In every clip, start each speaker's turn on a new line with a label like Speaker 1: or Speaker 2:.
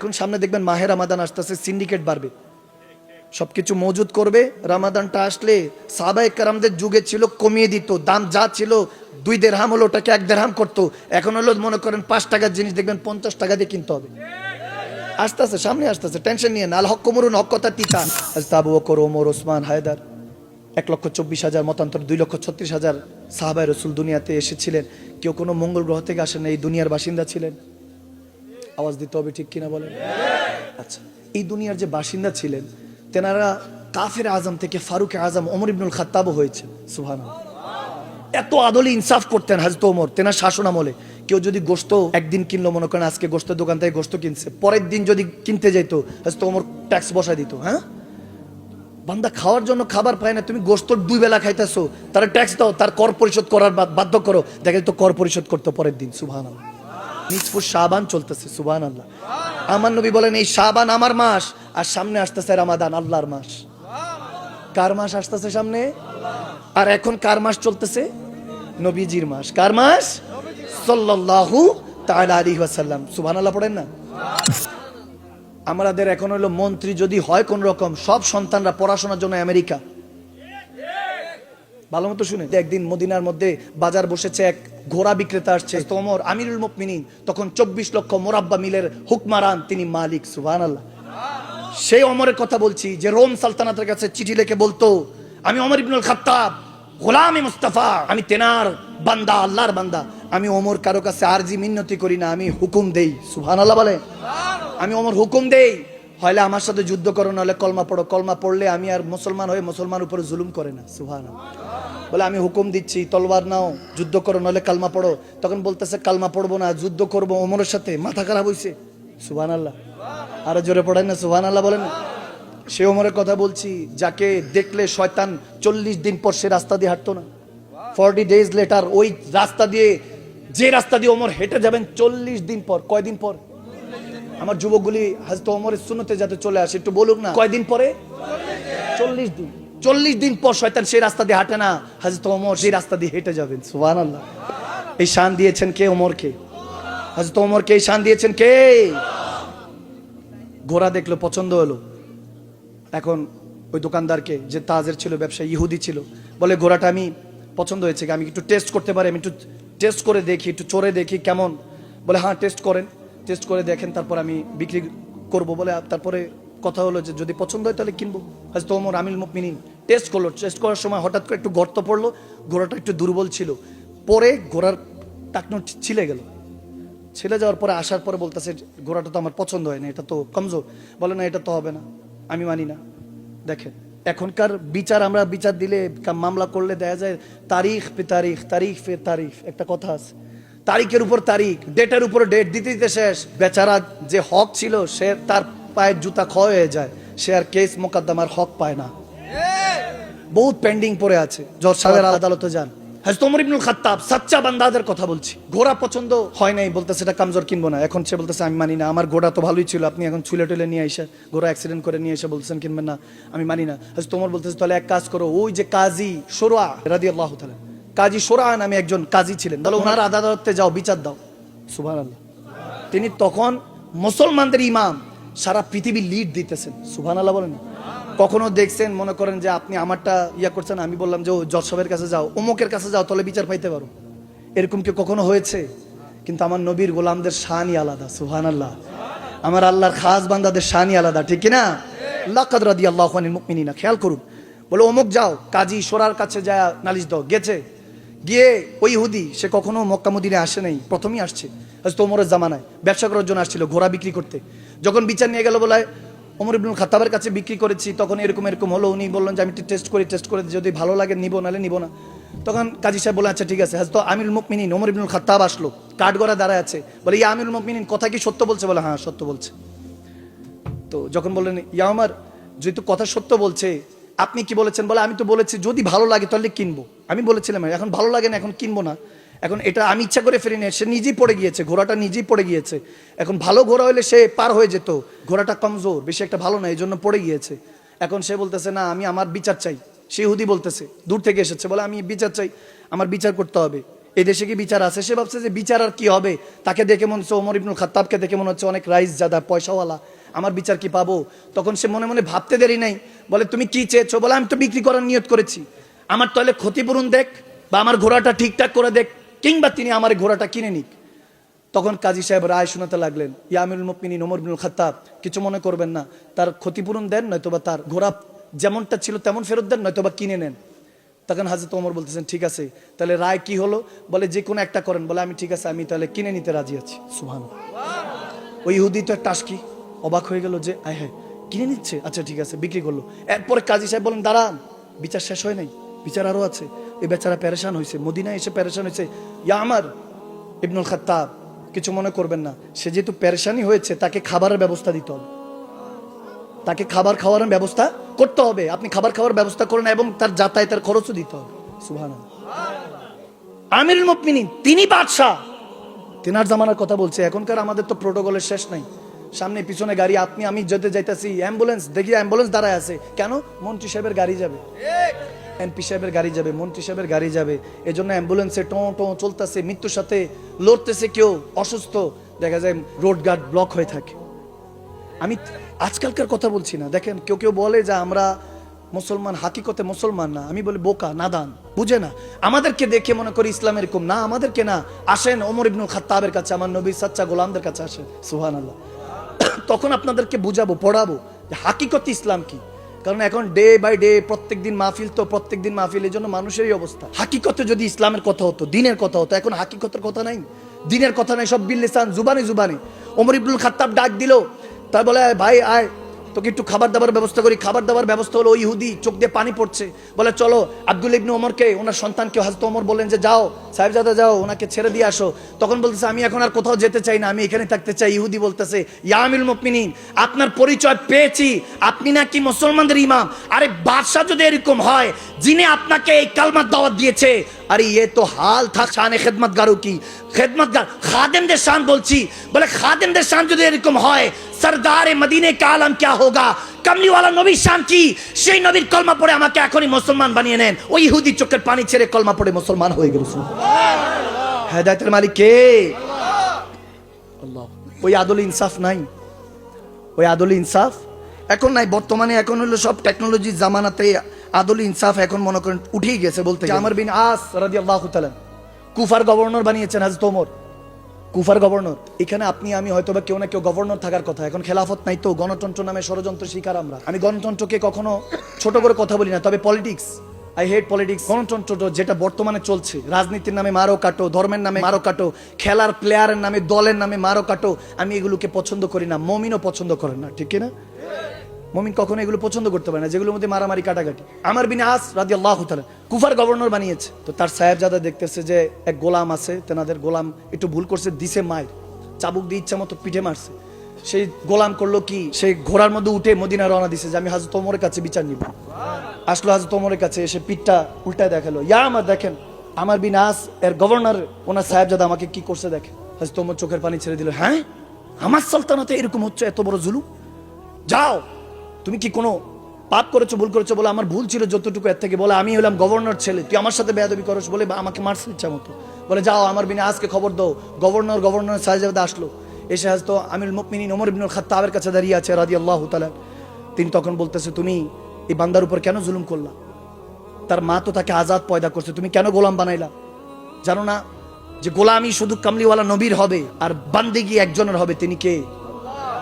Speaker 1: এখন সামনে দেখবেন মাহে রমাদান আসতেছে, সিন্ডিকেট বাড়বে, সবকিছু মজুদ করবে। রমাদানটা আসলে সাহাবায়ে কেরামদের যুগে ছিল কমিয়ে দিত, দাম যা ছিল 2 দিরহাম হলো ওটাকে 1 দিরহাম করতো। এখন হলো মনে করেন 5 টাকার জিনিস দেখবেন 50 টাকা দিয়ে কিনতে হবে। আসতেছে, সামনে আসতেছে, টেনশন নিয়ে না। আল হক কুমরুন, হক কথা টিকা। আবু বকর, ওমর, ওসমান, হায়দার, 1,24,000 মতান্তর 2,36,000 সাহাবায়ে রাসূল দুনিয়াতে এসেছিলেন। কেউ কোনো মঙ্গল গ্রহ থেকে আসেন, এই দুনিয়ার বাসিন্দা ছিলেন। আওয়াজ দিতে হবে, ঠিক কিনা বলেন? আচ্ছা, এই দুনিয়ার যে বাসিন্দা ছিলেন তেনারা কাফের আজম থেকে ফারুক আজম ওমর ইবনুল খাত্তাবও হয়েছে। সুবহানাল্লাহ। এত আদলে ইনসাফ করতেন হযরত ওমর তেনার শাসন আমলে। কেউ যদি গোশত একদিন কিনলো, মনে করেন আজকে গোশতের দোকান থেকে গোশত কিনছে, পরের দিন যদি কিনতে যেত হযরত ওমর ট্যাক্স বসায় দিত। হ্যাঁ, বান্দা খাওয়ার জন্য খাবার পায় না, তুমি গোশত 2 বেলা খাইতেছো, তার ট্যাক্স দাও, তার কর পরিশোধ করার বাধ্য করো। দেখে তো কর পরিশোধ করতে পরের দিন। সুবহানাল্লাহ। নিসফু শাবান চলতেছে। সুবহানাল্লাহ। আমার নবী বলেন এই শাবান আমার মাস, আর সামনে আসতেছে রমাদান, আল্লাহর মাস। কার মাস আসতেছে সামনে? আর এখন কার মাস চলতেছে? নবীজির মাস। কার মাস? সাল্লাল্লাহু তাআলা আলাইহি ওয়াসাল্লাম। সুবহানাল্লাহ পড়েন না? আমাদের এখন হলো মন্ত্রী যদি হয় কোন রকম, সব সন্তানরা পড়াশোনার জন্য আমেরিকা। ভালো মতো শুনে, একদিন মদিনার মধ্যে বাজার বসেছে, এক ঘোড়া বিক্রেতা আসছে। তো ওমর আমিরুল মুমিনিন তখন 24 লক্ষ মোরাব্বা মিলের হুকমারান, তিনি মালিক। সুবহানাল্লাহ। সেই ওমরের কথা বলছি যে রোম সালতানাতের কাছে চিঠি লিখে বলতো, আমি ওমর ইবনুল খাত্তাব, গোলামে মুস্তাফা, আমি তেনার বান্দা, আল্লাহর বান্দা। আমি ওমর কারো কাছে আরজি মিন্নতি করি না, আমি হুকুম দেই। সুবহানাল্লাহ বলে। আমি ওমর হুকুম দেই, হয়লে আমার সাথে যুদ্ধ করো, নাহলে কলমা পড়ো। কলমা পড়লে আমি আর মুসলমান হয়ে মুসলমান উপরে জুলুম করে না। সুবহানাল্লাহ। বলে আমি হুকুম দিচ্ছি, তলোয়ার নাও, যুদ্ধ করো, নাহলে কালমা পড়ো। তখন বলতেছে কালমা পড়বো না, যুদ্ধ করবো ওমরের সাথে। মাথা খারাপ হইছে। সুবহানাল্লাহ। আরো জোরে পড়েন না সুবহানাল্লাহ বলেন না? সে ওমরের কথা বলছি, যাকে দেখলে শয়তান 40 দিন পর সে রাস্তা দিয়ে হাঁটতো না। 40 days later ওই রাস্তা দিয়ে, যে রাস্তা দিয়ে ওমর হেঁটে যাবেন 40 দিন পর। কয়দিন পর? আমার যুবকগুলি হযরত ওমরের সুন্নতে যাতে চলে আসে, একটু বলুক না কয়দিন পরে? 40 দিন। 40 দিন পর শয়তান সেই রাস্তা দিয়ে হাঁটে না, হযরত ওমর সেই রাস্তা দিয়ে হেঁটে যাবেন। সুবহানাল্লাহ। এই শান দিয়েছেন কে? ওমরকে। হযরত ওমরকে এই শান দিয়েছেন কে? ঘোড়া দেখলো, পছন্দ হলো। এখন ওই দোকানদারকে, যে তাজের ছিল, ব্যবসায়ী ইহুদি ছিল, বলে ঘোড়াটা আমি পছন্দ হয়েছে, আমি একটু টেস্ট করতে পারি? আমি একটু টেস্ট করে দেখি, একটু চড়ে দেখি কেমন। বলে হ্যাঁ টেস্ট করেন, টেস্ট করে দেখেন, তারপর আমি বিক্রি করব। বলে তারপরে কথা হলো যে যদি পছন্দ হয় তাহলে কিনবো। হযরত ওমর আমিরুল মুমিনিন টেস্ট করলো। টেস্ট করার সময় হঠাৎ করে একটু গর্ত পড়লো, ঘোড়াটা একটু দুর্বল ছিল, পরে ঘোড়ার টাকনো ছিলে গেল। ছেলে যাওয়ার পরে আসার পরে বলতেছে ঘোড়াটা তো আমার পছন্দ হয় না, এটা তো কমজোর। বলে না, এটা তো হবে না, আমি মানি না। দেখেন এখনকার বিচার, আমরা বিচার দিলে, মামলা করলে দেখা যায় তারিখ পে তারিখ, তারিখ পে তারিখ, একটা কথা আছে, তারিখের উপর তারিখ, ডেটের উপর ডেট দিতে দিতে শেষ। বেচারা যে হক ছিল, সে তার পায়ের জুতা ক্ষয় হয়ে যায়, সে আর কেস মোকদ্দমার হক পায় না, বহুত পেন্ডিং পড়ে আছে। জজ সাহেবের আদালতে যান। হযরত ওমর ইবনুল খাত্তাব সাচ্চা বান্দাদের কথা বলছি। ঘোড়া পছন্দ হয় নাই, বলতেছে এটা কামজোর, কিনবো না। এখন সে বলতেছে আমি মানি না, আমার ঘোড়া তো ভালোই ছিল, আপনি এখন ছুলে টুলে নিয়ে এসে, ঘোড়া অ্যাক্সিডেন্ট করে নিয়ে এসে বলতেছেন কিনবেন না, আমি মানি না। হযরত ওমর বলতেছে তাহলে এক কাজ করো, ওই যে কাজী শুরা রাদিয়াল্লাহু তাআলা, কাজী শুরা নামে একজন কাজী ছিলেন, তাহলে ওনার আদালতে যাও, বিচার দাও। সুবহানাল্লাহ। তিনি তখন মুসলমানদের ইমাম, সারা পৃথিবী লিড দিতেছেন। সুবহানাল্লাহ বলেন। কখনো দেখছেন, মনে করেন যে আপনি আমারটা ইয়া করছেন, আমি বললাম যে জজ সাহেবের কাছে যাও, অমুকের কাছে যাও, তাহলে বিচার পাইতে পারো, এরকম কি কখনো হয়েছে? কিন্তু আমার নবীর গোলামদের শানই আলাদা। সুবহানাল্লাহ। আমার আল্লাহর খাস বান্দাদের শানই আলাদা, ঠিক কিনা? লাকাদ রাদিয়াল্লাহু আনিল মুমিনিনা। খেয়াল করুন, বলে অমুক যাও, কাজী শোরার কাছে যায় নালিশ দাও। গেছে, গিয়ে ওই ইহুদি, সে কখনো মক্কা মদিনায় আসে নাই, প্রথমেই আসছে। হযরত ওমরের জামানায় ব্যবসা করার জন্য আসছিল, ঘোড়া বিক্রি করতে। যখন বিচার নিয়ে গেল, বলে ওমর ইবনুল খাত্তাবের কাছে বিক্রি করেছি, তখন এরকম এরকম হলো। উনি বললেন যে আমি টেস্ট করে যদি ভালো লাগে নিব, নাহলে নিব না। তখন কাজী সাহেব বলে আচ্ছা ঠিক আছে। হযরত আমিরুল মুমিনিন ওমর ইবনুল খাত্তাব আসলো, কাঠগড়া দাঁড়ায় আছে। বলে ইয়া আমিরুল মুমিনিন, কথা কি সত্য বলছে? বলে হ্যাঁ সত্য বলছে। তো যখন বললেন ইয়া ওমর, যেহেতু কথা সত্য বলছে, আপনি কি বলেছেন? বলে আমি তো বলেছি যদি ভালো লাগে তাহলে কিনবো। আমি বলেছিলাম এখন ভালো লাগে না, এখন কিনবো না। এখন এটা আমি ইচ্ছা করে ফিরে নিয়ে, সে নিজেই পড়ে গিয়েছে, ঘোড়াটা নিজেই পড়ে গিয়েছে। এখন ভালো ঘোড়া হলে সে পার হয়ে যেত, ঘোড়াটা কমজোর, বেশি একটা ভালো না, এই জন্য পড়ে গিয়েছে। এখন সে বলতেছে না, আমি আমার বিচার চাই। সে ইহুদি বলতেছে, দূর থেকে এসেছে, বলে আমি বিচার চাই, আমার বিচার করতে হবে। এই দেশে কি বিচার আছে? সে ভাবছে যে বিচার আর কি হবে, তাকে দেখে মনে হচ্ছে ওমর ইবনুল খাত্তাবকে দেখে মনে হচ্ছে অনেক রাইস জাদা পয়সাওয়ালা, আমার বিচার কি পাবো? তখন সে মনে মনে ভাবতে দেরি নাই, বলে তুমি কি চেয়েছো? বলে আমি তো বিক্রি করার নিয়ত করেছি, আমার তাহলে ক্ষতিপূরণ দেখ বা আমার ঘোড়াটা ঠিকঠাক করে দেখ, কিংবা তিনি আমার ঘোড়াটা কিনে নিক। তখন কাজী সাহেব রায় শোনাতে লাগলেন, ইয়া আমিরুল মুমিনিন ওমর ইবনুল খাত্তাব, কিছু মনে করবেন না, তার ক্ষতিপূরণ দেন, নয়তোবা তার ঘোড়া যেমনটা ছিল তেমন ফেরত দেন, নয়তোবা কিনে নেন। তখন হাজরত ওমর বলতেছেন ঠিক আছে, তাহলে রায় কি হলো? বলে যে কোনো একটা করেন। বলে আমি ঠিক আছে, আমি তাহলে কিনে নিতে রাজি আছি। সুবহানাল্লাহ। ওই ইহুদি তো একটা টাসকি, অবাক হয়ে গেল যে আয় হ্যাঁ কিনে নিচ্ছে, আচ্ছা ঠিক আছে, বিক্রি করলো। এরপরে কাজী সাহেব বলেন দাঁড়ান, বিচার শেষ হয় নাই, বিচার আরো আছে। এই বেচারা পেরেশান হয়েছে, মদিনায় এসে পেরেশান হয়েছে। ইয়া আমার ইবনুল খাত্তাব, কিছু মনে করবেন না, সে যেহেতু পেরেশানি হয়েছে তাকে খাবারের ব্যবস্থা দিতে হবে, তাকে খাবার খাওয়ার ব্যবস্থা করতে হবে। আপনি খাবার খাওয়ার ব্যবস্থা করেন এবং তার যাতায়াতের খরচও দিতে হবে। সুবহানাল্লাহ। আমিরুল মুমিনিন, তিনি বাদশাহ, তেনার জামানার কথা বলছে। এখনকার আমাদের তো প্রোটোকলের শেষ নাই, সামনে পিছনে গাড়ি, আপনি আমি যেতে যাইতেছি অ্যাম্বুলেন্স দেখি, অ্যাম্বুলেন্স দাঁড়ায় আছে কেন? মন্ত্রী সাহেবের গাড়ি যাবে, এমপি সাহেবের গাড়ি যাবে, মন্ত্রী সাহেবের গাড়ি যাবে, এজন্য অ্যাম্বুলেন্সে টো টো চলতেছে, মৃত্যুর সাথে লড়তেছে, কেউ অসুস্থ, দেখা যায় রোড গার্ড ব্লক হয়ে থাকে। আমি আজকালকার কথা বলছি না। দেখেন কেউ কেউ বলে যে আমরা মুসলমান, হাকিকতে মুসলমান না। আমি বলি বোকা, নাদান, বুঝে না। আমাদেরকে দেখে মনে করি ইসলাম এরকম না, আমাদেরকে না। আসেন ওমর ইবনুল খাত্তাবের কাছে, আমার নবীর সাচ্চা গোলামদের কাছে আসেন। সুবহানাল্লাহ। তখন আপনাদেরকে বুঝাবো, পড়াবো যে হাকিকতে ইসলাম কি। কারণ এখন ডে বাই ডে প্রত্যেকদিন মাহফিল, তো প্রত্যেকদিন মাহফিল, এই জন্য মানুষেরই অবস্থা। হাকিকতে যদি ইসলামের কথা হতো, দিনের কথা হতো, এখন হাকিকতের কথা নাই, দিনের কথা নাই, সব বিল্লিসান, জুবানি জুবানি। ওমর ইবনুল খাত্তাব ডাক দিল, তাই বলে ভাই আয়, তোকে একটু খাবার দাবার ব্যবস্থা করি। খাবার দাবার ব্যবস্থা হলো। ওই ইহুদি চোখ দিয়ে পানি পড়ছে, বলে চলো আব্দুল ইবনে ওমরকে, ওনার সন্তানকে, হযরত ওমর বললেন যে যাও সাহেবজাদা যাও, ওনাকে ছেড়ে দিয়ে আসো। তখন বলতেছে আমি এখন আর কোথাও যেতে চাই না, আমি এখানে থাকতে চাই। ইহুদি বলতেছে ইয়া আমিরুল মুমিনিন, আপনার পরিচয় পেয়েছি, আপনি নাকি মুসলমানদের ইমাম। আরে বাদশা যদি এরকম হয়, যিনি আপনাকে এই কালমার দাওয়াত দিয়েছে, আরে ये तो हाल था शान खिदमतगारों की, खिदमतगार खादिमদের শান বলছি। বলে খাদিমদের শান যদি এরকম হয়, সরদারে মদিনে কা আলম क्या होगा? কামলিওয়ালা নবীর শান কি? সেই নবীর কলমা পড়ে আমাকে এখনই মুসলমান বানিয়ে নেন। ওই ইহুদি চোখের পানি ছেড়ে কলমা পড়ে মুসলমান হয়ে গেল। সুবহানাল্লাহ। হেদায়েতের মালিক কে? আল্লাহ। ওই আদল ইনসাফ নাই, ওই আদল ইনসাফ এখন নাই। বর্তমানে এখন হলো সব টেকনোলজির জামানাতে আদল ইনসাফ এখন মনে করেন উঠেই গেছে। বলতে আমর বিন আস রাদিয়াল্লাহু তাআলা কুফার গভর্নর বানিয়েছেন হযরত ওমর, কুফার গভর্নর। এখানে আপনি আমি হয়তো বা কেউ না কেউ গভর্নর থাকার কথা। এখন খেলাফত নাই তো, গণতন্ত্র নামে ষড়যন্ত্র শিকার আমরা। আমি গণতন্ত্রকে কখনো ছোট করে কথা বলি না, তবে পলিটিক্স, আই হেট পলিটিক্স। গণতন্ত্র যেটা বর্তমানে চলছে, রাজনীতির নামে মারো কাটো, ধর্মের নামে মারো কাটো, খেলার প্লেয়ারের নামে, দলের নামে মারো কাটো, আমি এগুলোকে পছন্দ করি না। মুমিনও পছন্দ করেন না, ঠিক না? মুমিন কখনো এগুলো পছন্দ করতে পারে না, যেগুলোর মধ্যে মারামারি কাটাকাটি। আমর বিন আস রাদিয়াল্লাহু তাআলা কুফার গভর্নর বানিয়েছে। তো তার সাহেবজাদা দেখতেছে যে এক গোলাম আছে, তেনাদের গোলাম একটু ভুল করছে, দিছে মায়ের, চাবুক দিয়ে ইচ্ছা মতো পিঠে মারছে। সেই গোলাম করলো কি, সেই ঘোড়ার মধ্যে উঠে মদিনা রওনা দিছে যে আমি হযরত ওমরের কাছে বিচার নিব। আসলো হযরত ওমরের কাছে, এসে পিঠটা উল্টায় দেখালো, ইয়া আমার দেখেন আমর বিন আস এর গভর্নর, ওনার সাহেবজাদা আমাকে কি করছে দেখেন। হযরত ওমর চোখের পানি ছেড়ে দিল, হ্যাঁ আমার সালতানাতে এরকম হচ্ছে, এত বড় জুলুম? যাও, তুমি কি কোনো পাপ করেছো, ভুল করেছো? বলে আমার ভুল ছিল যতটুকু, এর থেকে। বলে আমি হলাম গভর্নর ছেলে, তুই আমার সাথে বেয়াদবি করস, বলে আমাকে মারছে ইচ্ছা মতো। বলে যাও আমার বিনা আজকে খবর দাও। গভর্নর সাহেবজাদা আসলো, এসে হযরত আমিরুল মুমিনিন ওমর ইবনুল খাত্তাবের কাছে দাঁড়িয়ে আছে রাদিয়াল্লাহু তাআলা। তিনি তখন বলতেছে তুমি এই বান্দার উপর কেন জুলুম করলা? তার মা তো তাকে আজাদ পয়দা করছে, তুমি কেন গোলাম বানাইলা? জানো না যে গোলামি শুধু কামলিওয়ালা নবীর হবে আর বান্দেগি একজনের হবে? তিনি কে?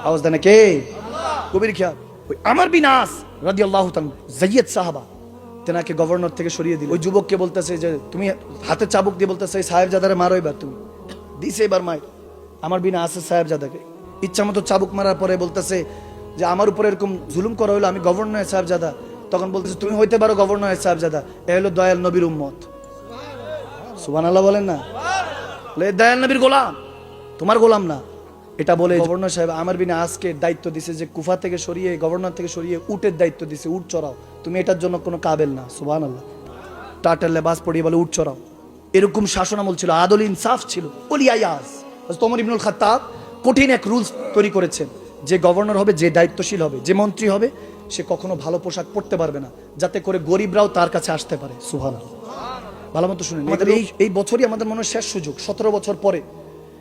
Speaker 1: আওয়াজ দেন কে? কবির খেয়াল। ওই আমর বিন আস রাদিয়াল্লাহু তাআলা যায়েদ সাহাবা, তেনাকে গভর্নর থেকে সরিয়ে দিল। ওই যুবককে বলতেছে যে তুমি হাতে চাবুক দিয়ে বলতেছে এই সাহেবজাদারে মারো, এবার তুমি দিছে এবার মায়ের। আমর বিন আস সাহেবজাদাকে ইচ্ছা মতো চাবুক মারার পরে বলতেছে যে আমার উপরে এরকম জুলুম করা হলো, আমি গভর্নর সাহেবজাদা। তখন বলতেছে তুমি হইতে পারো গভর্নর সাহেবজাদা, এ হলো দয়াল নবীর উম্মত। সুবহানাল্লাহ বলেন না? বলে দয়াল নবীর গোলাম, তোমার গোলাম না। এটা বলে গভর্নর সাহেব আমর বিন আসকে দায়িত্ব দিছে যে কুফা থেকে সরিয়ে, গভর্নর থেকে সরিয়ে উটের দায়িত্ব দিছে, উট চড়াও, তুমি এটার জন্য কোনো কাবেল না। সুবহানাল্লাহ। টাটার লেবাস পরিয়ে বলে উট চড়াও। এরকম শাসন আমল ছিল, আদল ইনসাফ ছিল। ওলিয়ায়াজ ওমর ইবনুল খাত্তাব কঠিন এক রুলস তৈরি করেছেন, যে গভর্নর হবে, যে দায়িত্বশীল হবে, যে মন্ত্রী হবে, সে কখনো ভালো পোশাক পরতে পারবে না, যাতে করে গরিবরাও তার কাছে আসতে পারে। সুবহানাল্লাহ। ভালো মতো শুনেন, আমাদের এই বছরই আমাদের মনে হয় শেষ সুযোগ। 17 বছর পরে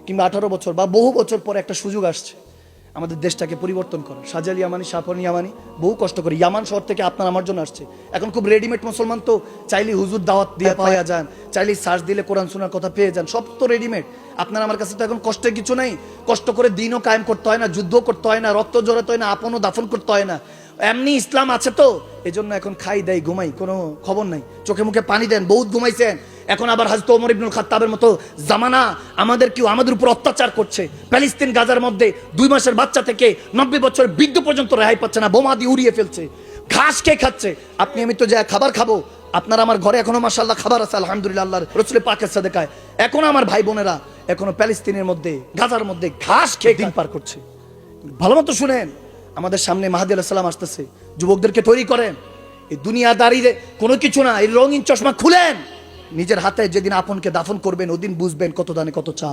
Speaker 1: কিংবা 18 বছর বা বহু বছর পরে একটা সুযোগ আসছে আমাদের দেশটাকে পরিবর্তন করা। শাহজাল ইয়ামানি, শাহপন ইয়ামানি বহু কষ্ট করে ইয়ামান শহর থেকে আপনার আমার জন্য আসছে। এখন খুব রেডিমেড মুসলমান তো, চাইলে হুজুর দাওয়াত দিয়ে পাওয়া যান, চাইলে সার্চ দিলে কোরআন শোনার কথা পেয়ে যান, সব তো রেডিমেড। আপনার আমার কাছে তো এখন কষ্টের কিছু নাই। কষ্ট করে দিনও কায়েম করতে হয় না, যুদ্ধ করতে হয় না, রক্ত জড়াতে হয় না, আপনও দাফন করতে হয় না, এমনি ইসলাম আছে তো। এজন্য এখন খাই দেয় ঘুমাই, কোনো খবর নাই, চোখে মুখে পানি দেন, বহুত ঘুমাইছেন। এখন আবার হযরত ওমর ইবনুল খাত্তাবের মতো জামানা আমাদের উপর অত্যাচার করছে। প্যালেস্তিন গাজার মধ্যে 2 মাসের বাচ্চা থেকে 90 বছর বৃদ্ধ পর্যন্ত রেহাই পাচ্ছে না, বোমা দিয়ে উড়িয়ে ফেলছে। ঘাস কে খাচ্ছে? আপনি আমি তো যা খাবার খাবো, আপনার আমার ঘরে এখনো মাশাআল্লাহ খাবার আছে, আলহামদুলিল্লাহ, আল্লাহর রাসূলের পাকের সাদেকায়। এখনো আমার ভাই বোনেরা এখনো প্যালেস্তিনের মধ্যে, গাজার মধ্যে ঘাস খেয়ে দিন পার করছে। ভালো মতো শুনেন, আমাদের সামনে মাহদী আলাইহিস সালাম আসতেছে, যুবকদেরকে তৈরি করেন। এই দুনিয়াদারিতে কোনো কিছু না, এই রঙিন চশমা খুলেন, নিজের হাতে যেদিন আপনকে দাফন করবেন ওদিন বুঝবেন কত দানে কত চা।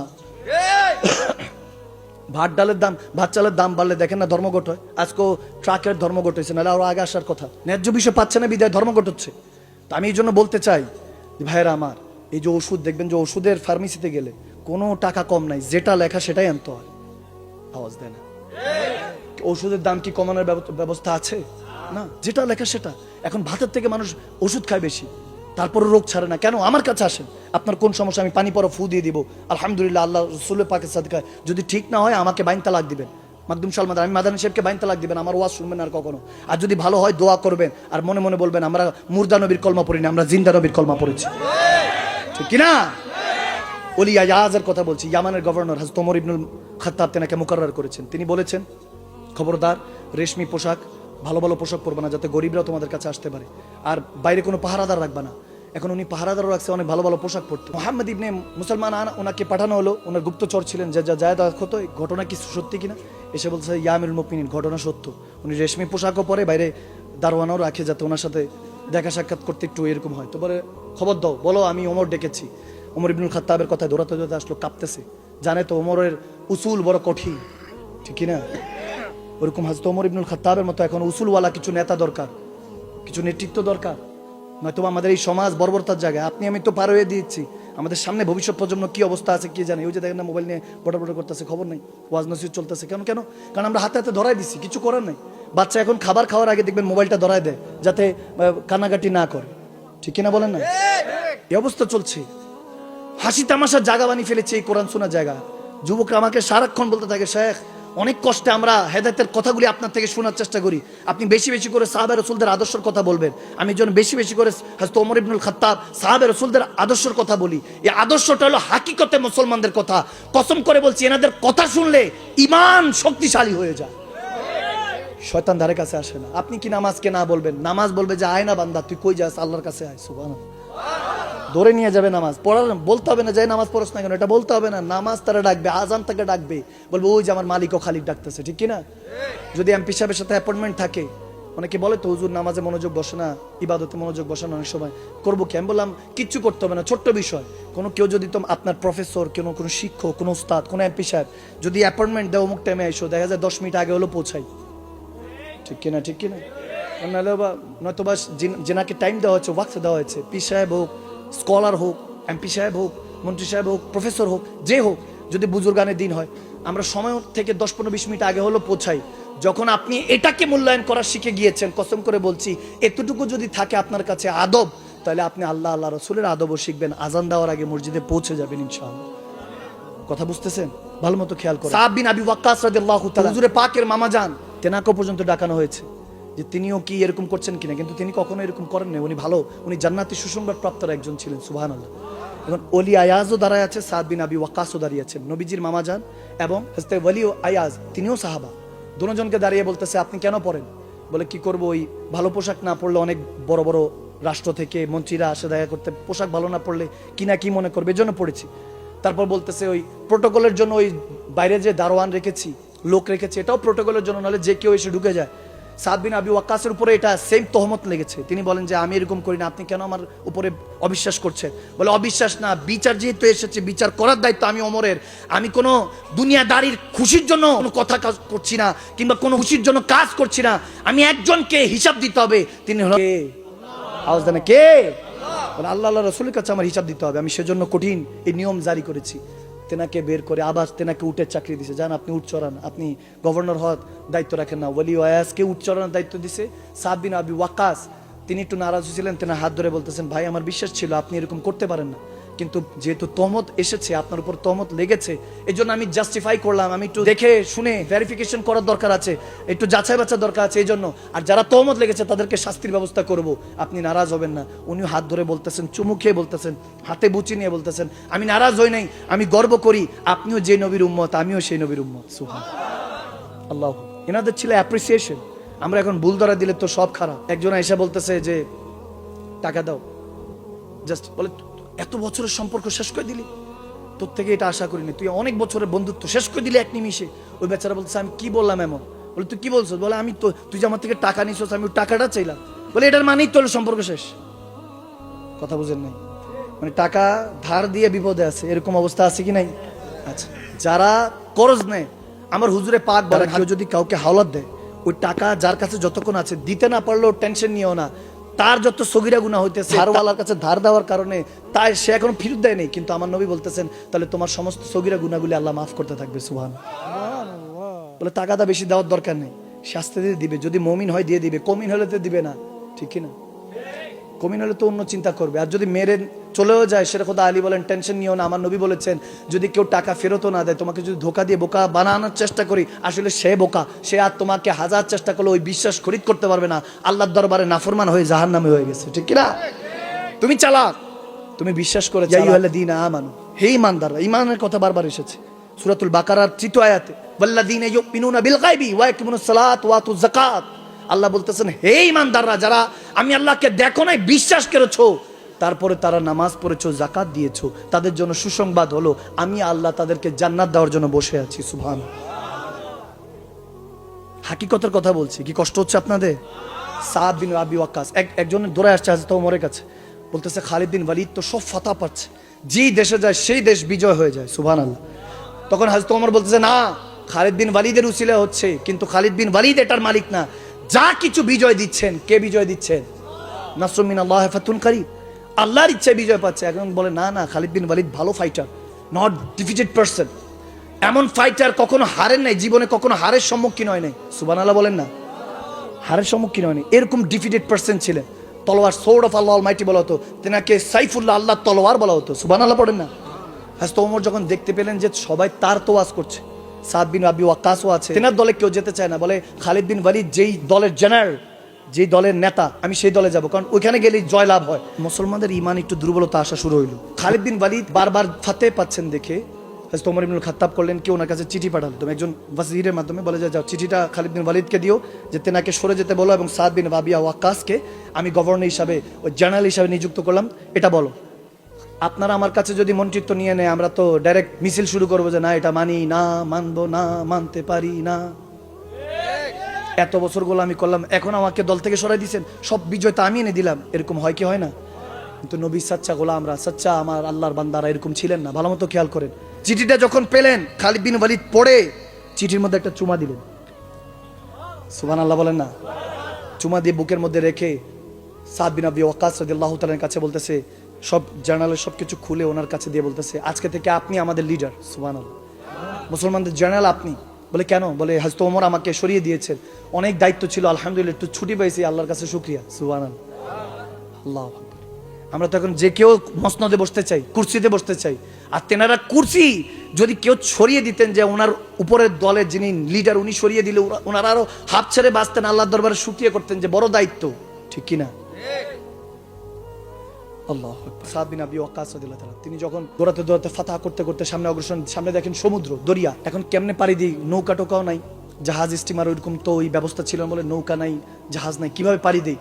Speaker 1: ভাত ডালের দাম, ভাত চালের দাম বাড়লে দেখেন না ধর্মঘট হয়। আজকেও ট্রাকের ধর্মঘট হয়েছে, নাহলে আরো আগে আসার কথা। ন্যায্য বিষয় পাচ্ছে না বিদায় ধর্মঘট হচ্ছে। তা আমি এই জন্য বলতে চাই ভাইয়েরা আমার, এই যে ওষুধ দেখবেন যে ওষুধের ফার্মেসিতে গেলে কোনো টাকা কম নাই, যেটা লেখা সেটাই আনতে হয়। আওয়াজ দেয় না? ওষুধের দাম কি কমানোর ব্যবস্থা আছে? না, যেটা লেখা সেটা। এখন ভাতের থেকে মানুষ ওষুধ খায় বেশি, তারপরে রোগ ছাড়ে না কেন? আমার কাছে আসেন, আপনার কোন সমস্যা, আমি পানি পরে ফু দিয়ে দিব, আলহামদুলিল্লাহ, আল্লাহ রাসূলের পাকের সাদকায়। যদি ঠিক না হয় আমাকে বাইন তালাক দিবেন, মাকদুম সালমান, আমি মাদানী সাহেবকে বাইন তালাক দিবেন, আমার ওয়াজ শুনবেন আর কখনো। আর যদি ভালো হয় দোয়া করবেন, আর মনে মনে বলবেন আমরা মুর্দা নবীর কলমা পড়িনি, আমরা জিন্দা নবীর কলমা পড়েছি, ঠিক কিনা? ওলি আয়াজের কথা বলছি। ইয়ামানের গভর্নর হযরত ওমর ইবনুল খাত্তাব তেনাকে মুকাররার করেছেন। তিনি বলেছেন, খবরদার রেশমি পোশাক, ভালো ভালো পোশাক পরবে না, যাতে গরিবরাও তোমাদের কাছে আসতে পারে, আর বাইরে কোনো পাহারাদার রাখবে না। এখন উনি পাহারাদারও রাখছে, অনেক ভালো ভালো পোশাক পরতে। মুহাম্মদ ইবনে মুসলমান ওনাকে পাঠানো হলো, ওনার গুপ্তচর ছিলেন জায়েদ আখত, ঘটনা কি সত্যি কিনা? এসে বলছে ইয়া আমিরুল মুমিনিন, ঘটনা সত্য। উনি রেশমি পোশাকও পরে, বাইরে দারোয়ানও রাখে, যাতে ওনার সাথে দেখা সাক্ষাৎ করতে একটু এরকম হয়। তো বলে খবর দাও, বলো আমি ওমর ডেকেছি। ওমর ইবনুল খাত্তাবের কথায় দৌড়াতে দৌড়াতে আসলো, কাঁপতেছে। জানে তো ওমরের উসুল বড় কঠিন, ঠিক কিনা? ওরকম হযরত ওমর ইবনুল খাত্তাবের মতো এখন উসুলওয়ালা কিছু নেতা দরকার, কিছু নেতৃত্ব দরকার, নয়তো আমাদের এই সমাজ বর্বরতার জায়গায়। আপনি আমি তো পার হয়ে দিয়েছি, আমাদের সামনে ভবিষ্যৎ প্রজন্ম কি অবস্থা আছে কি জানে। ওই যে দেখেন না, মোবাইল নিয়ে বড় বড় করতেছে, খবর নেই, ওয়াজ নসিহত চলতেছে। কেন? কারণ আমরা হাতে হাতে ধরাই দিছি, কিছু করার নাই। বাচ্চা এখন খাবার খাওয়ার আগে দেখবেন মোবাইলটা ধরায় দেয়, যাতে কান্নাকাটি না করে, ঠিক কিনা বলেন না? এই অবস্থা চলছে, হাসি তামাশার জায়গা বানিয়ে ফেলেছে এই কোরআন শোনার জায়গা। যুবকরা আমাকে সারাক্ষণ বলতে থাকে, শেখ অনেক কষ্টে আমরা হেদায়েতের কথাগুলি আপনার থেকে শোনার চেষ্টা করি, আপনি বেশি বেশি করে সাহাবা রাসূলদের আদর্শের কথা বলবেন। আমি যেন বেশি বেশি করে হযরত ওমর ইবনুল খাত্তাব, সাহাবা রাসূলদের আদর্শের কথা বলি। এই আদর্শটা হলো হাকিকতে মুসলমানদের কথা। কসম করে বলছি, এনাদের কথা শুনলে ঈমান শক্তিশালী হয়ে যায়, শয়তান ধারে কাছে আসে না। আপনি কি নামাজকে না বলবেন? নামাজ বলবে যে আয় না বান্দা, তুই কই যাস, আল্লাহর কাছে আয়। সুবহানাল্লাহ, ধরে নিয়ে যাবে নামাজ পড়ার। বলতে হবে না যে নামাজ পড়ছ না কেন, এটা বলতে হবে না। নামাজ তারা ডাকবে, আজান তাকে ডাকবে, বলবে ওই যে আমার মালিক ও খালিক ডাকতেছে, ঠিক কিনা? যদি এমপি সাহেবের সাথে অ্যাপয়েন্টমেন্ট থাকে, অনেকে বলে তো হুজুর নামাজে মনোযোগ বসে না, ইবাদতে মনোযোগ বসে না, অনেক সময় করবো কি? আমি বললাম কিচ্ছু করতে হবে না, ছোট্ট বিষয়। কেউ যদি আপনার প্রফেসর, কোনো শিক্ষক, কোনো উস্তাদ, কোনো এমপি সাহেব যদি অ্যাপয়েন্টমেন্ট দেয় অমুক টাইমে এসো, দেখা যায় 10 মিনিট আগে হলো পৌঁছাই, ঠিক কিনা? ঠিক কিনা? নাহলে বা নয়তো বা যেনাকে টাইম দেওয়া হচ্ছে, ওয়াক্ত দেওয়া হয়েছে, পি সাহেব হোক, স্কলার হোক, এমপি সাহেব হোক, মন্ত্রী সাহেব হোক, প্রফেসর হোক, যে হোক, যদি বুজুর্গানের দিন হয়, আমরা সময় থেকে 10-15-20 মিনিট আগে হলো পৌঁছাই। যখন আপনি এটাকে মূল্যায়ন করা শিখে গিয়েছেন, কসম করে বলছি, এতটুকু যদি থাকে আপনার কাছে আদব, তাহলে আপনি আল্লাহ রাসূলের আদবও শিখবেন। আজান দেওয়ার আগে মসজিদে পৌঁছে যাবেন ইনশাআল্লাহ। কথা বুঝতেছেন? ভালো মতো খেয়াল করুন। সা'দ বিন আবি ওয়াক্কাস রাদিয়াল্লাহু তাআলা, হুজুরে পাকের মামা যান, তেনাকে পর্যন্ত ডাকানো হয়েছে যে তিনিও কি এরকম করছেন কিনা, কিন্তু তিনি কখনো এরকম করেন না। উনি ভালো, উনি জান্নাতি সুসংবাদ প্রাপ্ত একজন ছিলেন, সুবহানাল্লাহ। এখন ওলি আয়াজও দাঁড়ায় আছে, সা'দ বিন আবি ওয়াক্কাসও দাঁড়িয়ে আছেন, নবীজির মামা যান, এবং হযরত ওলি আয়াজ তিনিও সাহাবা। দুজনকে দাঁড়িয়ে বলতেছে আপনি কেন পড়েন? বলে কি করব, ওই ভালো পোশাক না পরলে অনেক বড় বড় রাষ্ট্র থেকে মন্ত্রীরা আসে দেখা করতে, পোশাক ভালো না পড়লে কি মনে করবে, এজন্য পড়েছি। তারপর বলতেছে ওই প্রোটোকলের জন্য ওই বাইরে যে দারোয়ান রেখেছি, লোক রেখেছি, এটাও প্রোটোকলের জন্য, নাহলে যে কেউ এসে ঢুকে যায়। সা'দ বিন আবি ওয়াক্কাসের উপরে এটা সেম তহমত লেগেছে। তিনি বলেন যে আমি এরকম করি না, আপনি কেন আমার উপরে অবিশ্বাস করছেন? বলে অবিশ্বাস না, বিচার যেহেতু এসেছে, বিচার করার দায়িত্ব আমি ওমরের। আমি কোনো দুনিয়াদারির খুশির জন্য কোনো কথা কাজ করছি না, কিংবা কোনো খুশির জন্য কাজ করছি না। আমি একজনকে হিসাব দিতে হবে, তিনি হলেন কে? আওয়াজ দেন, কে? বলে আল্লাহ রসুলের কাছে আমার হিসাব দিতে হবে, আমি সেজন্য কঠিন এই নিয়ম জারি করেছি। তেনাকে বের করে আবার তেনাকে উটের চাকরি দিছে, যান আপনি উট চড়ান, আপনি গভর্নর হওয়ার দায়িত্ব রাখেন না। ওয়ালি ওয়াসকে উট চড়ানোর দায়িত্ব দিছে। সাদ বিন আবি ওয়াক্কাস তিনি একটু নারাজ হয়েছিলেন, তেনার হাত ধরে বলতেছেন ভাই আমার বিশ্বাস ছিল আপনি এরকম করতে পারেন না, কিন্তু যেহেতু তহমত এসেছে, আপনার উপর তহমত লেগেছে, এই জন্য আমি জাস্টিফাই করলাম, আমি একটু দেখে শুনে ভেরিফিকেশন করার দরকার আছে, একটু যাচাই বাছার দরকার আছে, এই জন্য। আর যারা তহমত লেগেছে তাদেরকে শাস্তির ব্যবস্থা করব, আপনি নারাজ হবেন না। উনিও হাত ধরে বলতেছেন, চুমু খেয়ে বলতেছেন, হাতে বুচি নিয়ে বলতেছেন আমি নারাজ হই নাই, আমি গর্ব করি আপনিও যে নবীর উম্মত আমিও সেই নবীর উম্মত। সুবহানাল্লাহ। এনাদের ছিল অ্যাপ্রিসিয়েশন। আমরা এখন ভুল ধরা দিলে তো সব খারাপ। একজন এসে বলতেছে যে টাকা দাও, জাস্ট বলে এত বছরের সম্পর্ক শেষ করে দিলি, তোর থেকে এটা আশা করিনি, তুই অনেক বছরের বন্ধুত্ব শেষ করে দিলি এক নিমিষে। ওই বেচারা বলছে আমি কি বললাম এমন? বলে তুই কি বলছো? বলে আমি তো, তুই যে আমার থেকে টাকা নিছিস আমি ওই টাকাটা চাইলাম। বলে এটার মানেই তো সম্পর্ক শেষ। কথা বুঝেন নাই? মানে টাকা ধার দিয়ে বিপদে আছে, এরকম অবস্থা আছে কি নাই? আচ্ছা, যারা করজ নেয়, আমার হুজুরে পাক বলে কেউ যদি কাউকে হাওলাত দেয়, ওই টাকা যার কাছে যতক্ষণ আছে দিতে না পারলেও টেনশন নিও না, তার যত সগীরা গুনাহ হইতেছে ধারওয়ালার কাছে ধার দেওয়ার কারণে তাই সে এখনো ফেরত দেয় নাই, কিন্তু আমার নবী বলতেছেন তাহলে তোমার সমস্ত সগীরা গুনাহগুলি আল্লাহ মাফ করতে থাকবে। সুবহানাল্লাহ। বলে টাকাটা বেশি দেওয়ার দরকার নেই, শাস্তি দিয়ে দিবে, যদি মুমিন হয় দিয়ে দিবে, কমিন হলে তো দিবে না, ঠিক কি না? কমিন হলে তো অন্য চিন্তা করবে। আর যদি মেরে চলেও যায়, সেটা খোদা আলী বলেন টেনশন নিও না, আমার নবী বলেছেন যদি কেউ টাকা ফেরতও না দেয়, তোমাকে যদি ধোকা দিয়ে বোকা বানানোর চেষ্টা করি, আসলে সে বোকা, সে আর তোমাকে হাজার চেষ্টা করলে ওই বিশ্বাস খরিদ করতে পারবে না, আল্লাহর দরবারে নাফরমান হয়ে জাহান্নামে হয়ে গেছে, ঠিক কিনা? তুমি চালাক, তুমি বিশ্বাস করে দিন আমানু, হে ঈমানদাররা, ঈমানের কথা বারবার এসেছে সূরাতুল বাকারার 3 আয়াতে, ওয়াল্লাযীনা ইউমিনুনা বিল গায়বি ওয়া ইয়াকিমুনাস সালাত ওয়া আতুজ যাকাত। আল্লাহ বলতেছেন হে ঈমানদাররা, যারা আমি আল্লাহকে দেখো নাই বিশ্বাস করেছো, তারপরে তারা নামাজ পড়েছো, যাকাত দিয়েছো, তাদের জন্য সুসংবাদ হলো আমি আল্লাহ তাদেরকে জান্নাত দেওয়ার জন্য বসে আছি। সুবহানাল্লাহ। হাকিকতের কথা বলছি, কি কষ্ট হচ্ছে আপনাদের? সাদ বিন আবি ওয়াক্কাস একজন দৌড়ে আসছে হযরত ওমরের কাছে, বলতেছে খালিদ বিন ওয়ালিদ তো সব ফাতা পাচ্ছে, যেই দেশে যায় সেই দেশ বিজয় হয়ে যায়। সুবহানাল্লাহ। তখন হযরত ওমর বলতেছে না, খালিদ বিন ওয়ালিদের উসিলা হচ্ছে, কিন্তু খালিদ বিন ওয়ালিদ এটার মালিক না, যা কিছু বিজয় দিচ্ছেন কে বিজয় দিচ্ছেন? নাসরুম মিনাল্লাহি ফাতুন কারীব, আল্লাহর ইচ্ছায় বিজয় পাচ্ছে। এখন বলে না না, খালিদ বিন ওয়ালিদ ভালো ফাইটার, নট ডিফিটেড পারসন, এমন ফাইটার কখনো হারেন নাই, জীবনে কখনো হারের সম্মুখীন হয় নাই। সুবহানাল্লাহ বলেন না, হারের সম্মুখীন হয়নি, এরকম ডিফিটেড পারসন ছিলেন। তলোয়ার, সোর্ড অফ আল্লাহ অলমাইটি বলা হতো, তেনাকে সাইফুল্লাহ, আল্লাহ তলোয়ার বলা হতো। সুবহানাল্লাহ পড়েন না? হযরত ওমর যখন দেখতে পেলেন যে সবাই তার তোয়াজ করছে, সাদ বিন আবি ওয়াক্কাসও আছে, তেনার দলে কেউ যেতে চায় না, বলে খালিদ বিন ওয়ালিদ যেই দলের জেনারেল, যেই দলের নেতা, আমি সেই দলে যাব, কারণ ওইখানে গেলেই জয় লাভ হয়। মুসলমানদের ঈমান একটু দুর্বলতা আসা শুরু হইল। খালিদ বিন ওয়ালিদ বারবার ফাতে পাচ্ছেন দেখে হযরত ওমর ইবনুল খাত্তাব করলেন কি, ওনার কাছে চিঠি পাঠালেন, একজন ওয়াজিরের মাধ্যমে, বলে যাও চিঠিটা খালিদ বিন ওয়ালিদকে দিও, যে তেনাকে সরে যেতে বলো, এবং সাদ বিন আবি ওয়াক্কাসকে আমি গভর্নর হিসাবে, ওই জেনারেল হিসাবে নিযুক্ত করলাম, এটা বলো। আপনারা আমার কাছে যদি মন্ত্রিত্ব নিয়ে নেয়, আমরা তো ডাইরেক্ট মিছিল শুরু করবো যে না এটা মানি না, মানবো না, মানতে পারি না, এত বছর গোলামি করলাম, এখন আমাকে দল থেকে সরাই দিয়েছেন, সব বিজয় তো আমি এনে দিলাম, এরকম হয় কি হয় না? কিন্তু নবী সাচ্চা গোলামরা, সাচ্চা আমার আল্লাহর বান্দারা এরকম ছিলেন না। ভালো মতো খেয়াল করেন, চিঠিটা যখন পেলেন খালিদ বিন ওয়ালিদ পড়ে চিঠির মধ্যে একটা চুমা দিলেন। সুবহানাল্লাহ বলেন না? চুমা দিয়ে বুকের মধ্যে রেখে সাদ বিন আবি ওয়াক্কাস রাদিয়াল্লাহু তাআলার কাছে বলতেছে, সব জার্নালের সবকিছু খুলে ওনার কাছে দিয়ে বলতেছে আজকে থেকে আপনি আমাদের লিডার। সুবহানাল্লাহ। মুসলমানদের জার্নাল আপনি। বলে কেন? বলে হযরত ওমর আমাকে সরিয়ে দিয়েছেন, অনেক দায়িত্ব ছিল, আলহামদুলিল্লাহ একটু ছুটি পেয়েছি, আল্লাহর কাছে শুকরিয়া। সুবহানাল্লাহ। আল্লাহু আকবার। আমরা তো এখন যে কেউ মসনদে বসতে চাই, কুরসিতে বসতে চাই, আর তেনারা কুরসি যদি কেউ সরিয়ে দিতেন, যে ওনার উপরের দলের যিনি লিডার উনি সরিয়ে দিলে ওনারা আরো হাত ছেড়ে বাঁচতেন, আল্লাহর দরবারে শুকরিয়া করতেন যে বড় দায়িত্ব, ঠিক কিনা? আল্লাহু আকবার। সাদ বিন আবি ওয়াক্কাস রাদিয়াল্লাহু তাআলা, তিনি যখন দৌড়াতে দৌড়াতে ফাতাহ করতে করতে সামনে অগ্রসর, সামনে দেখেন সমুদ্র, দরিয়া, এখন কেমনে পাড়ি দিই, নৌকা টোকাও নাই, জাহাজ স্টিমার ওইরকম তো ওই ব্যবস্থা ছিল, বলে নৌকা নাই, জাহাজ নাই, কিভাবে পাড়ি দিই?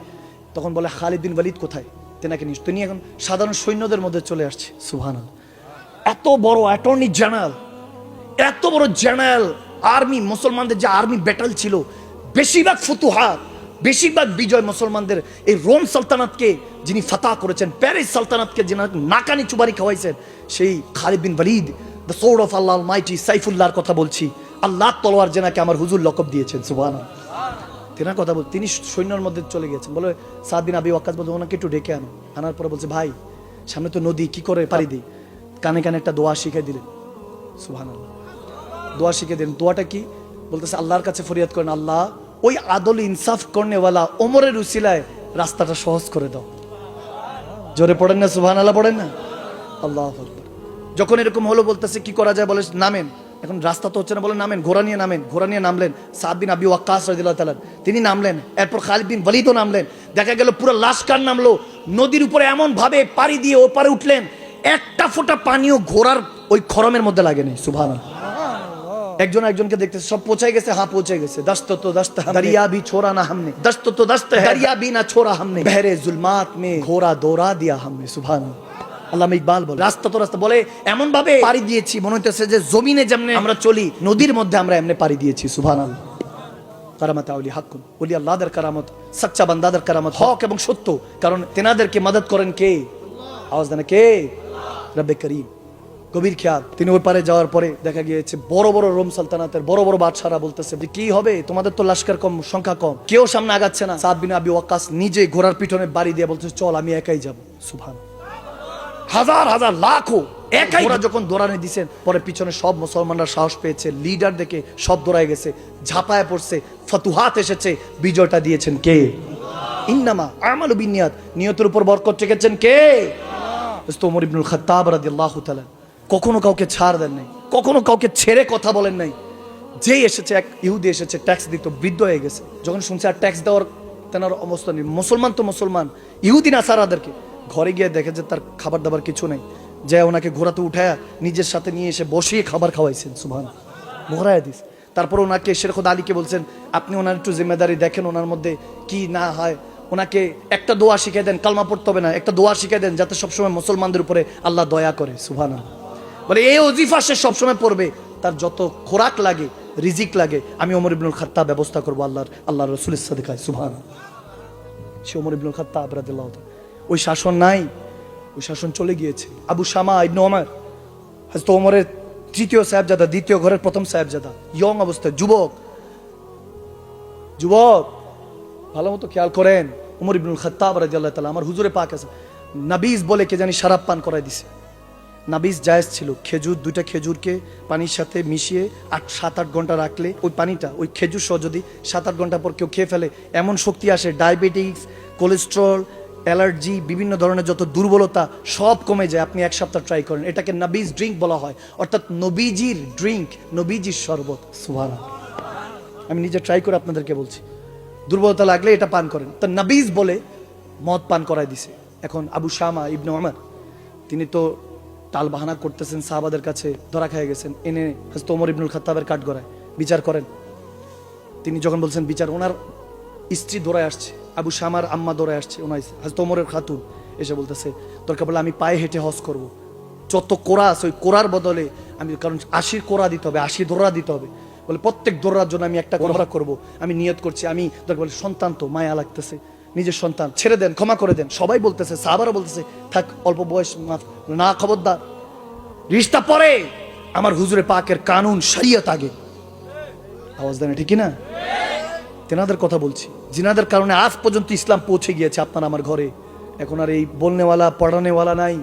Speaker 1: তখন বলে খালিদ বিন ওয়ালিদ কোথায়? তেনাকে নিয়ে তিনি এখন সাধারণ সৈন্যদের মধ্যে চলে আসছে। সুবহানাল্লাহ। এত বড় অ্যাটর্নি জেনারেল, এত বড় জেনারেল আর্মি, মুসলমানদের যে আর্মি ব্যাটল ছিল, বেশিরভাগ ফুতুহাত, বেশিরভাগ বিজয় মুসলমানদের, এই রোম সালতানাতকে যিনি ফাতাহ করেছেন, প্যারিস সালতানাতকে যিনি নাকানি চুবারি খাওয়াইছেন, সেই Khalid bin Walid, the sword of Allah almighty, সাইফুল্লাহর কথা বলছি, আল্লাহ তলোয়ার, যেনাকে আমার হুজুর লকব দিয়েছেন। সুবহানাল্লাহ। তেনার কথা বল, তিনি সৈন্যের মধ্যে চলে গেছেন। বলে সাদ বিন আবি ওয়াক্কাস বলছে ওনাকে একটু ডেকে আনো। আনার পরে বলছে ভাই সামনে তো নদী, কি করে পারি দিই? কানে কানে একটা দোয়া শিখিয়ে দিলেন। সুবহানাল্লাহ, দোয়া শিখিয়ে দিলেন। দোয়াটা কি? বলতেছে আল্লাহর কাছে ফরিয়াদ করেন, আল্লাহ ওই আদল ইনসাফ করনেওয়ালা ওমরের উসিলায় রাস্তাটা সহজ করে দাও। জোরে পড়েন না সুবহানাল্লাহ, পড়েন না আল্লাহু আকবার। যখন এরকম হলো বলতেছে কি করা যায়? বলে নামেন। এখন রাস্তা তো হচ্ছে না, বলে নামেন, ঘোড়া নিয়ে নামেন। ঘোড়া নিয়ে নামলেন সাদ বিন আবি ওয়াক্কাস রাদিয়াল্লাহু তাআলা, তিনি নামলেন। এরপর খালিদ বিন ওয়ালিদও নামলেন। দেখা গেল পুরো লাশকার নামলো নদীর উপরে, এমন ভাবে পাড়ি দিয়ে ওপারে উঠলেন, একটা ফোঁটা পানিও ঘোড়ার ওই খরমের মধ্যে লাগেনি। সুবহানাল্লাহ। একজন একজনকে দেখতেছে, সব পৌঁছায় গেছে। হ্যাঁ পৌঁছে গেছে। দস্ত তো দস্ত দরিয়া ভি ছোড়া না হামনে, দস্ত তো দস্ত দরিয়া ভি না ছোড়া হামনে, বহরে জুলমাত মে ঘোড়া দৌড়া দিয়া হামনে। সুবহানাল্লাহ। আল্লামা ইকবাল বলে রাস্তা তো রাস্তা, বলে এমন ভাবে পাড়ি দিয়েছি মনে হইতেছে যে জমিনে যেমনে আমরা চলি নদীর মধ্যে আমরা এমনি পাড়ি দিয়েছি। সুবহানাল্লাহ। কারামাত আউলি হাক্কুন, ওলি আল্লাহদের কারামত, সচ্চা বান্দাদের কারামত, হক এবং সত্য। কারণ তেনাদেরকে মদদ করেন কে? আওয়াজ দেন কে? রব্বে করিম। গভীর খেয়াল। তিনি ওই পারে যাওয়ার পরে দেখা গিয়েছে বড় বড় রোম সালতানাতের বড় বড় বাদশারা বলতেছে যে কি হবে, তোমাদের তো লস্কর কম, সংখ্যা কম, কেউ সামনে আগাচ্ছে না। সাদ বিন আবি ওয়াক্কাস নিজে ঘোড়ার পিছনে বাড়ি দিয়ে বলতেছে চল আমি একাই যাব। সুবহানাল্লাহ। হাজার হাজার লাখো একাই ঘোড়া যখন দৌড়ানি দিছেন, পরে পিছনে সব মুসলমানরা সাহস পেয়েছে, লিডার দেখে সব দৌড়ায় গেছে, ঝাঁপায় পড়ছে, ফতুহাত এসেছে। বিজয়টা দিয়েছেন কে? ইন্নামা আমালু বিন্নিয়াত, নিয়তের উপর বরকত রেখেছেন কে? ওমর ইবনুল খাত্তাব রাদিয়াল্লাহু তাআলা কখনো কাউকে ছাড় দেন নাই, কখনো কাউকে ছেড়ে কথা বলেন নাই। যেই এসেছে, এক ইহুদি এসেছে, ট্যাক্স দিত, বৃদ্ধ হয়ে গেছে। যখন শুনছে আর ট্যাক্স দেওয়ার তেনার অবস্থা নেই, মুসলমান তো মুসলমান, ইহুদি নাসারাদেরকে ঘরে গিয়ে দেখে যে তার খাবার দাবার কিছু নেই, যে ওনাকে ঘোরাতে উঠায় নিজের সাথে নিয়ে এসে বসিয়ে খাবার খাওয়াইছেন। সুবহানাল্লাহ। মোহরায় দিস। তারপর ওনাকে শের খোদা আলীকে বলছেন আপনি ওনার একটু জিম্মেদারি দেখেন, ওনার মধ্যে কি না হয়। ওনাকে একটা দোয়া শিখিয়ে দেন, কালমা পড়তে হবে না, একটা দোয়া শিখিয়ে দেন যাতে সবসময় মুসলমানদের উপরে আল্লাহ দয়া করে। সুবহানাল্লাহ। বলে এই ওজিফা সে সবসময় পড়বে, তার যত খোরাক লাগে, রিজিক লাগে, আমি ওমর ইবনুল খাত্তাব ব্যবস্থা করবো আল্লাহ রাসূলের সাদেকায়। সুবহানাল্লাহ। সে ওমর ইবনুল খাত্তাব রাদিয়াল্লাহু তাআলা, ওই শাসন নাই, ওই শাসন চলে গিয়েছে। আবু শামা ইবনে ওমর, হযরত ওমরের তৃতীয় সাহেবজাদা, দ্বিতীয় ঘরের প্রথম সাহেবজাদা, ইয়ং অবস্থায়, যুবক। ভালো মতো খেয়াল করেন, ওমর ইবনুল খাত্তাব রাদিয়াল্লাহু তাআলা, আমার হুজুরে পাক আছে, নাবিজ বলে কে জানি শরাব পান করাই দিছে। নাবিজ জায়েজ ছিল, খেজুর, দুইটা খেজুরকে পানির সাথে মিশিয়ে 7-8 ঘন্টা রাখলে ওই পানিটা, ওই খেজুর সহ যদি 7-8 ঘন্টা পর কেউ খেয়ে ফেলে, এমন শক্তি আসে, ডায়াবেটিস, কোলেস্ট্রল, অ্যালার্জি, বিভিন্ন ধরনের যত দুর্বলতা সব কমে যায়। আপনি এক সপ্তাহ ট্রাই করেন, এটাকে নাবিজ ড্রিঙ্ক বলা হয়, অর্থাৎ নবীজির ড্রিঙ্ক, নবীজির শরবত। সুবহানাল্লাহ। আমি নিজে ট্রাই করে আপনাদেরকে বলছি, দুর্বলতা লাগলে এটা পান করেন। তো নাবিজ বলে মদ পান করাই দিছে। এখন আবু শামা ইবনে ওমর, তিনি তো টাল বাহানা করতেছেন, সাহাবাদের কাছে ধরা খেয়ে গেছেন, এনে হযরত ওমর ইবনুল খাত্তাবের কাঠগড়ায় বিচার করেন। তিনি যখন বলছেন বিচার, ওনার স্ত্রী দৌড়ায় আসছে, আবু শামার আম্মা দৌড়ায় আসছে, ওনার হযরত ওমরের খাতুন এসে বলতেছে দরকার বলে আমি পায়ে হেঁটে হজ করব, যত কোরা আছে ওই কোরার বদলে আমি, কারণ 80 কোরা দিতে হবে, 80 দৌড়া দিতে হবে, বলে প্রত্যেক দৌড়ার জন্য আমি একটা কোরা করব, আমি নিয়ত করছি। আমি দরকার বলে সন্তান তো মায়া লাগতেছে, নিজের সন্তান, ছেড়ে দেন, ক্ষমা করে দেন। সবাই বলতেছে, সাহাবারা বলতেছে থাক, অল্প বয়স, মাফ না, খবরদার, রিশতা পরে, আমার হুজুরে পাকের কানুন শরীয়ত আগে। আওয়াজ দেন ঠিক না? তেনাদের কথা বলছি, জিনাদের কারণে আজ পর্যন্ত ইসলাম পৌঁছে গিয়েছে আপনার আমার ঘরে। এখন আর এই বলনেওয়ালা পড়ানেওয়ালা নাই,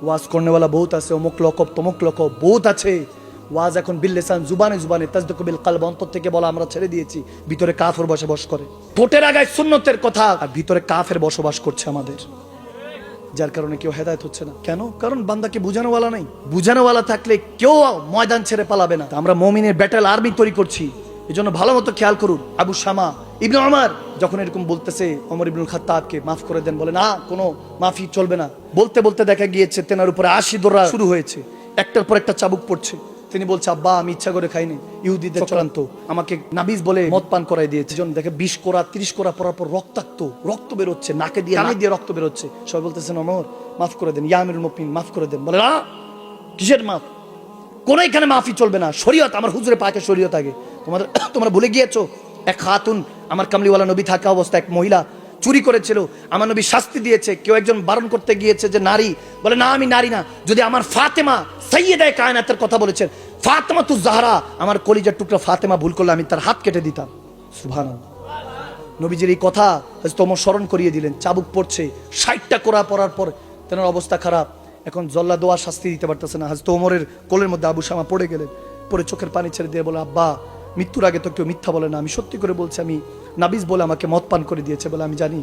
Speaker 1: ওয়াজ করনেওয়ালা বহুত আছে, অমুক লকব তমুক লকব বহুত আছে। ওয়াজ এখন বিল্লিসান, জুবানে জুবানে, তাসদিকু বিল কলব, অন্তর থেকে বলা আমরা ছেড়ে দিয়েছি। ভিতরে কাফের বসবাস করে, ঠোঁটের আগায় সুন্নতের কথা, আর ভিতরে কাফের বসবাস করছে আমাদের, যার কারণে কেউ হেদায়েত হচ্ছে না। কেন? কারণ বান্দাকে বুঝানোওয়ালা নাই। বুঝানোওয়ালা থাকলে কেউ ময়দান ছেড়ে পালাবে না। আমরা মুমিনের ব্যাটেল আর্মি তৈরি করছি, এজন্য ভালো মতো খেয়াল করুন। আবু শামা ইবনে ওমর যখন এরকম বলতেছে ওমর ইবনুল খাত্তাবকে মাফ করে দেন, বলে না, কোনো মাফি চলবে না। বলতে বলতে দেখা গিয়েছে তেনার উপরে 80 দৌড়া শুরু হয়েছে, একটার পর একটা চাবুক পড়ছে। তিনি বলছে আব্বা আমি ইচ্ছা করে খাইনি, ইহুদিদের চক্রান্ত, আমাকে নাবিজ বলে মদ পান করাই দিয়েছে। যখন দেখে 20 কোরা 30 কোরা পরার পর রক্ত বেরোচ্ছে, নাকে দিয়ে কানে দিয়ে রক্ত বেরোচ্ছে। সবাই বলতেছেন ওমর মাফ করে দেন, ইয়া আমিরুল মুমিনিন মাফ করে দেন। বলে না, কিসের মাফ, কোন এখানে মাফি চলবে না, শরীয়ত, আমার হুজুরে পাকের শরীয়ত আগে। তোমরা ভুলে গিয়েছো, এক খাতুন, আমার কামলিওয়ালা নবী থাকা অবস্থা এক মহিলা চুরি করেছিল, আমার নবী শাস্তি দিয়েছে। কেউ একজন বারণ করতে গিয়েছে যে নারী, বলে না আমি নারী না, যদি আমার ফাতেমা সাইয়্যিদায়ে কায়নাতের কথা বলেছেন, ফাতেমা তু জাহরা, আমার কলিজার টুকরা ফাতেমা ভুল করলে আমি তার হাত কেটে দিতাম। সুবহানাল্লাহ। নবীজির এই কথা হযরত ওমর স্মরণ করিয়ে দিলেন। চাবুক পড়ছে, 60টা কোরা পড়ার পর তেনার অবস্থা খারাপ, এখন জল্লা দোয়া শাস্তি দিতে পারতেছে না। হযরত ওমরের কোলের মধ্যে আবু শামা পড়ে গেলেন, পরে চোখের পানি ছেড়ে দিয়ে বলে, আব্বা মৃত্যুর আগে তো কেউ মিথ্যা বলে না, আমি সত্যি করে বলছি, আমি নাবিজ বলে আমাকে মদ পান করে দিয়েছে বলে আমি জানি,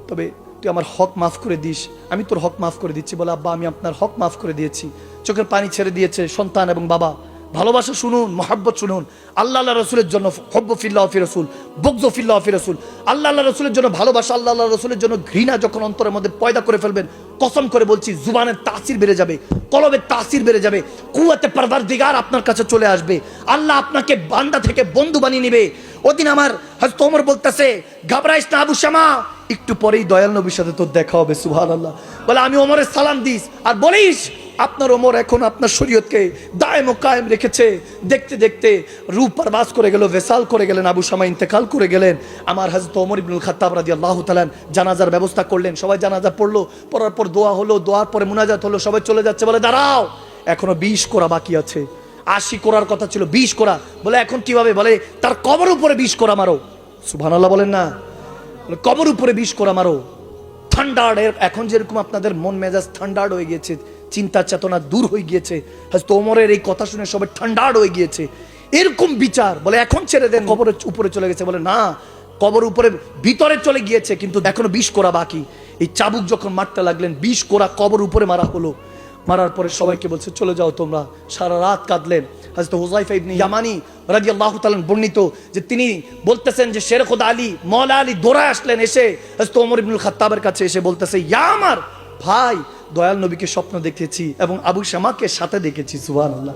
Speaker 1: তবে তুই আমার হক মাফ করে দিস, আমি তোর হক মাফ করে দিচ্ছি। বলে, আব্বা আমি আপনার হক মাফ করে দিয়েছি। চোখের পানি ছেড়ে দিয়েছে সন্তান এবং বাবা। ভালোবাসা শুনুন, মহাব্বত শুনুন। আল্লাহ আল্লাহ রসুলের জন্য হব্ব ফিল্লাহ ফি রসুল, বগজ ফিল্লাহ ফি রসুল। আল্লাহ আল্লাহ রসুলের জন্য ভালোবাসা, আল্লাহ আল্লাহ রসুলের জন্য ঘৃণা যখন অন্তরের মধ্যে পয়দা করে ফেলবেন, কসম করে বলছি জুবানের তাসির বেড়ে যাবে, কলবের তাসির বেড়ে যাবে, কুওয়াতে পরওয়ারদিগার আপনার কাছে চলে আসবে, আল্লাহ আপনাকে বান্দা থেকে বন্ধু বানিয়ে নেবে। ওদিন আমার হযরত ওমর বলতেছে, ঘাবড়াইস না আবু শামা, একটু পরেই দয়াল নবীর সাথে তোর দেখা হবে। সুবহানাল্লাহ। বলে, আমি ওমরের সালাম দিস আর বলিস আপনার ওমর এখন আপনার শরীয়তকে দায়েম ও কায়েম রেখেছে। দেখতে দেখতে রূপ পারবাস করে গেল, ভেসাল করে গেলেন, আবু শামা ইন্তেকাল করে গেলেন। আমার হযরত ওমর ইবনুল খাত্তাব রাদিয়াল্লাহু তাআলা জানাজার ব্যবস্থা করলেন। সবাই জানাজা পড়লো, পড়ার পর দোয়া হলো, দোয়ার পরে মুনাজাত হলো, সবাই চলে যাচ্ছে। বলে, দাঁড়াও, এখনো 20 কোরা বাকি আছে, 80 কোরার কথা ছিল, 20 কোরা। বলে, এখন কিভাবে? বলে, তার কবর উপরে 20 কোরা মারো। সুবহানাল্লাহ বলেন না? কবর উপরে 20 কোরা মারো। থান্ডার্ড, এখন যেরকম আপনাদের মন মেজাজ থান্ডার্ড হয়ে গিয়েছে, চিন্তা চেতনা দূর হয়ে গিয়েছে, হযরত ওমরের এই কথা শুনে সবাই ঠান্ডার্ড হয়ে গিয়েছে, এরকম বিচার। বলে, এখন ছেড়ে দেন, কবরের উপরে চলে গেছে। বলে, না, কবর উপরে ভিতরে চলে গিয়েছে, কিন্তু এখনো 20 কোরা বাকি। এই চাবুক যখন মারতে লাগলেন, 20 কোরা কবর উপরে মারা হলো। মারার পরে সবাইকে বলছে, চলে যাও তোমরা। সারা রাত কাঁদলেন। হযরত হুযায়ফা ইবনে ইয়ামানি রাদিয়াল্লাহু তাআলা বর্ণিত যে তিনি বলতেছেন যে শের খোদা আলী, মওলা আলী দৌড়ায় আসলেন, এসে হযরত ওমর ইবনুল খাত্তাবের কাছে এসে বলতেছে, ইয়া আমার ভাই, দয়াল নবীকে স্বপ্ন দেখেছি এবং আবু শামাকে সাথে দেখেছি। সুবহানাল্লাহ।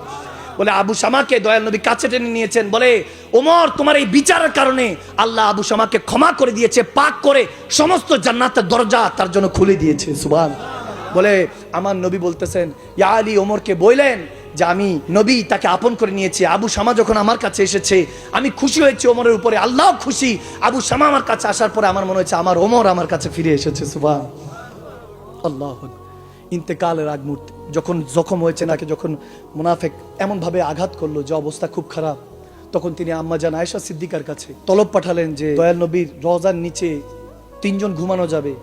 Speaker 1: বলে, আবু শামাকে দয়াল নবী কাছে টেনে নিয়েছেন। বলে, ওমর, তোমার এই বিচারের কারণে আল্লাহ আবু শামাকে ক্ষমা করে দিয়েছে, পাক করে সমস্ত জান্নাতের দরজা তার জন্য খুলে দিয়েছে। সুবহানাল্লাহ। বলে, আমার নবী বলতেছেন, ইয়া আলী, ওমরকে বললেন যে আমি নবী তাকে আপন করে নিয়েছি। আবু শামা যখন আমার কাছে এসেছে আমি খুশি হয়েছি ওমরের উপরে, আল্লাহ খুশি। আবু শামা আমার কাছে আসার পরে আমার মনে হচ্ছে আমার ওমর আমার কাছে ফিরে এসেছে। সুবহানাল্লাহ। ইন্তেকালের আগ মুহূর্তে যখন জখম হয়েছে, নাকি যখন মুনাফিক এমন ভাবে আঘাত করলো যে অবস্থা খুব খারাপ, তখন তিনি আম্মা জান আয়েশা সিদ্দিকার কাছে তলব পাঠালেন যে দয়াল নবীর রওজার নিচে 3 জন ঘুমানো যাবে,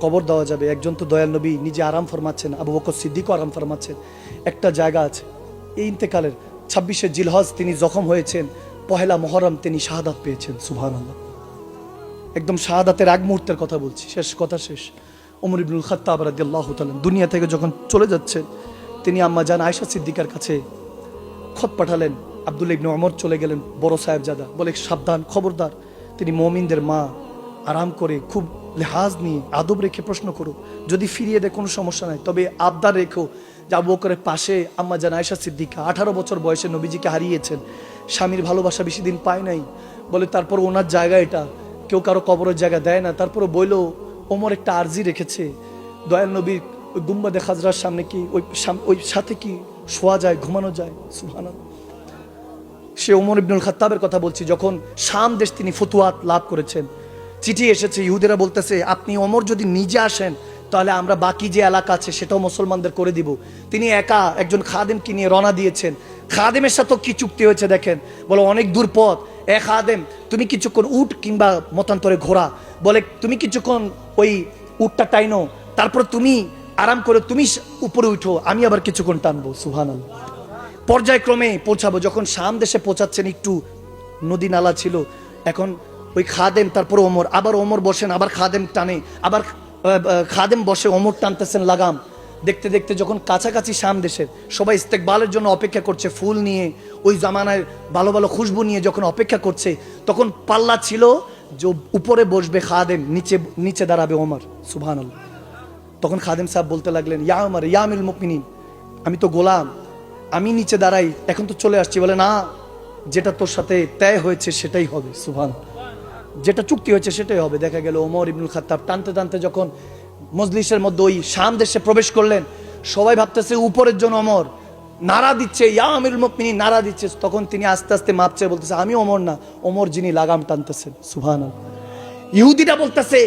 Speaker 1: কবর দেওয়া যাবে। একজন তো দয়াল নবী নিজে আরাম ফরমাচ্ছেন, আবু বকর সিদ্দিকও আরাম ফরমাচ্ছেন, একটা জায়গা আছে। এই ইন্তেকালের 26শে জিলহজ তিনি জখম হয়েছেন, 1 মুহররম তিনি শাহাদাত পেয়েছেন। সুবহানাল্লাহ। একদম শাহাদাতের আগ মুহূর্তের কথা বলছি, শেষ কথা শেষ। ওমর ইবনুল খাত্তাব রাদিয়াল্লাহু তাআলা দুনিয়া থেকে যখন চলে যাচ্ছেন, তিনি আম্মা জান আয়েশা সিদ্দিকার কাছে খত পাঠালেন। আব্দুল্লাহ ইবনে ওমর চলে গেলেন, বড় সাহেবজাদা, বলে, সাবধান, খবরদার, তিনি মুমিনদের মা, আরাম করে খুব লেহাজ নিয়ে আদব রেখে প্রশ্ন করো, যদি ফিরিয়ে দেয় কোনো সমস্যা নাই, তবে আবদার রেখো যে আবু বকরের পাশে আম্মা জান আয়েশা সিদ্দিকা 18 বছর বয়সে নবীজিকে হারিয়েছেন, স্বামীর ভালোবাসা বেশি দিন পায় নাই। বলে, তারপর ওনার জায়গা এটা, কেউ কারো কবরের জায়গা দেয় না। তারপরে বইল, ওমর একটা আরজি রেখেছে, দয়াল নবীর ওই গুম্বাদে খাজরার সামনে কি ওই সাথে কি শোয়া যায়, ঘুমানো যায়। সুবহানাল্লাহ। সে ওমর ইবনুল খাত্তাবের কথা বলছি, যখন শাম দেশ তিনি ফতুয়াত লাভ করেছেন, চিঠি এসেছে, ইহুদিরা বলতেছে, আপনি ওমর যদি নিজে আসেন তাহলে আমরা বাকি যে এলাকা আছে সেটাও মুসলমানদের করে দিব। তিনি একা একজন খাদেমকে নিয়ে রওনা দিয়েছেন। খাদেমের সাথে কি চুক্তি হয়েছে দেখেন। বলে, অনেক দূর পথ, খাদেম তুমি কিছুক্ষণ উট কিংবা মতান্তরে ঘোড়া, বলে তুমি কিছুক্ষণ ওই উটটা টাইনো, তারপর তুমি আরাম করে তুমি উপরে উঠো, আমি আবার কিছুক্ষণ টানবো। সুবহানাল্লাহ। পর্যায়ক্রমে পৌঁছাবো। যখন শাম দেশে পৌঁছাচ্ছেন, একটু নদী নালা ছিল, এখন ওই খাদেম, তারপর ওমর, আবার ওমর বসেন, আবার খাদেম টানে, আবার খাদেম বসে, ওমর টানতেছেন লাগাম। দেখতে দেখতে যখন কাছাকাছি শাম দেশের, সবাই ইস্তেকবালের জন্য অপেক্ষা করছে, ফুল নিয়ে, ওই জামানায় ভালো ভালো খুশবু নিয়ে যখন অপেক্ষা করছে, তখন পাল্লা ছিল যে উপরে বসবে খাদেম, নিচে নিচে দাঁড়াবে ওমর। সুবহানাল্লাহ। তখন খাদেম সাহেব বলতে লাগলেন, ইয়া ওমর, ইয়া আমিরুল মুমিনিন, আমি তো গোলাম, আমি নিচে দাঁড়াই, এখন তো চলে আসছি। বলে, না, যেটা তোর সাথে তয় হয়েছে সেটাই হবে। সুবহানাল্লাহ। যেটা চুক্তি হয়েছে সেটাই হবে। দেখা গেল ওমর ইবনুল খাত্তাব টানতে টানতে যখন মজলিসের মধ্যে ওই শাম দেশে প্রবেশ করলেন, সবাই ভাবতেছে উপরের জন্য ওমর, নারা দিচ্ছে, ইয়া আমিরুল মুমিনিন নারা দিচ্ছে। তখন তিনি আস্তে আস্তে মাপছে, বলতেছে, আমি ওমর না, ওমর যিনি লাগাম টানতেছেন। সুবহানাল্লাহ। ইহুদিরা বলতেছে,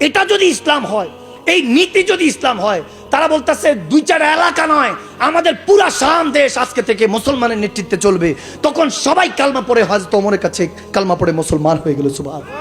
Speaker 1: এটা যদি ইসলাম হয়, এই নীতি যদি ইসলাম হয়, তারা বলতেছে 2-4 এলাকা নয়, আমাদের পুরা শাম দেশ আজকে থেকে মুসলমানের নেতৃত্বে চলবে। তখন সবাই কালমা পড়ে হযরত ওমরের কাছে কালমা পড়ে মুসলমান হয়ে গেল। সুবহানাল্লাহ।